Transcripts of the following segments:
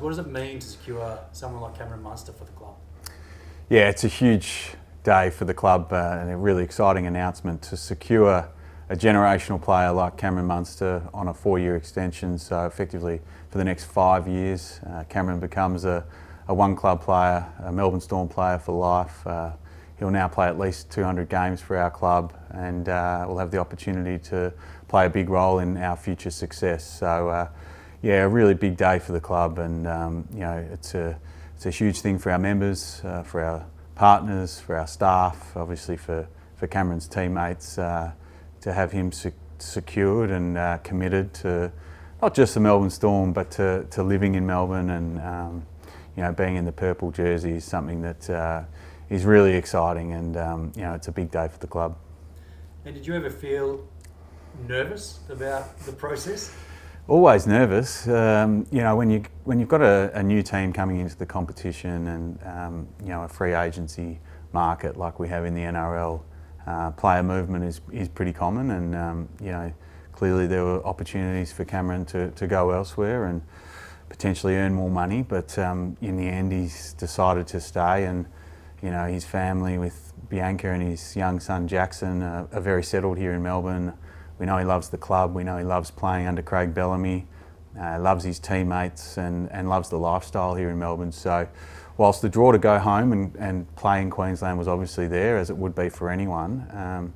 What does it mean to secure someone like Cameron Munster for the club? Yeah, it's a huge day for the club and a really exciting announcement to secure a generational player like Cameron Munster on a 4-year extension. So effectively for the next 5 years, Cameron becomes a one-club player, a Melbourne Storm player for life. He'll now play at least 200 games for our club and will have the opportunity to play a big role in our future success. So yeah, a really big day for the club, and you know, it's a huge thing for our members, for our partners, for our staff, obviously for Cameron's teammates, to have him secured and committed to not just the Melbourne Storm, but to living in Melbourne, and you know, being in the purple jersey is something that is really exciting, and you know, it's a big day for the club. And did you ever feel nervous about the process? Always nervous. You know, when you've got a new team coming into the competition, and you know, a free agency market like we have in the NRL, player movement is pretty common, and you know, clearly there were opportunities for Cameron to go elsewhere and potentially earn more money, but in the end he's decided to stay, and you know, his family with Bianca and his young son Jackson are very settled here in Melbourne. We know he loves the club, we know he loves playing under Craig Bellamy, loves his teammates, and loves the lifestyle here in Melbourne. So whilst the draw to go home and play in Queensland was obviously there, as it would be for anyone,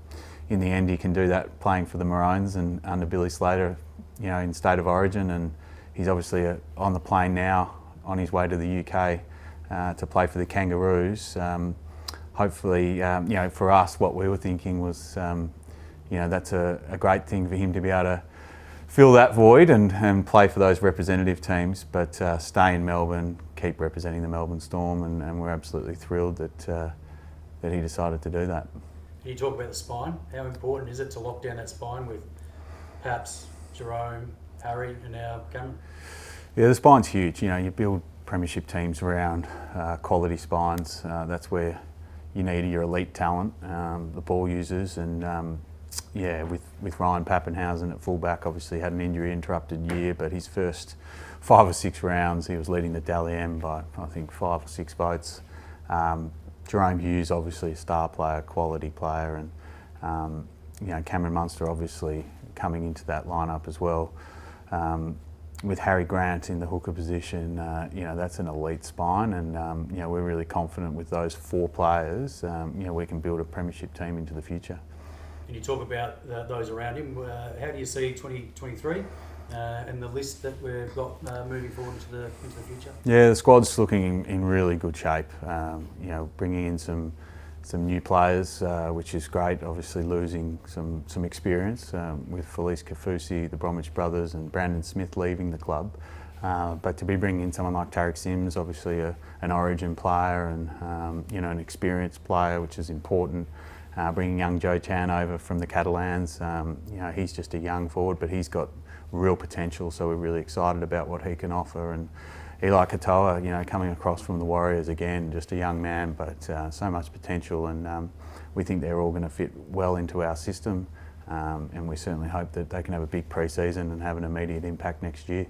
in the end he can do that playing for the Maroons and under Billy Slater, you know, in State of Origin, and he's obviously on the plane now on his way to the UK to play for the Kangaroos. Hopefully, you know, for us, what we were thinking was, you know, that's a great thing for him to be able to fill that void and play for those representative teams, but stay in Melbourne, keep representing the Melbourne Storm, and we're absolutely thrilled that he decided to do that. You talk about the spine. How important is it to lock down that spine with perhaps Jerome, Harry, and now Cameron? Yeah, the spine's huge. You know, you build premiership teams around quality spines. That's where you need your elite talent, the ball users, and yeah, with Ryan Pappenhausen at fullback, obviously had an injury-interrupted year, but his first 5 or 6 rounds, he was leading the Dally M by, I think, 5 or 6 votes. Jerome Hughes, obviously a star player, quality player, and you know, Cameron Munster obviously coming into that lineup as well. With Harry Grant in the hooker position, you know, that's an elite spine, and you know, we're really confident with those 4 players. You know, we can build a premiership team into the future. And you talk about those around him. How do you see 2023 and the list that we've got moving forward into the future? Yeah, the squad's looking in really good shape. You know, bringing in some new players, which is great. Obviously losing some experience with Felice Kafusi, the Bromwich brothers, and Brandon Smith leaving the club. But to be bringing in someone like Tarek Sims, obviously an Origin player, and you know, an experienced player, which is important. Bringing young Joe Chan over from the Catalans, you know, he's just a young forward, but he's got real potential, so we're really excited about what he can offer. And Eli Katoa, you know, coming across from the Warriors again, just a young man, but so much potential, and we think they're all going to fit well into our system, and we certainly hope that they can have a big pre-season and have an immediate impact next year.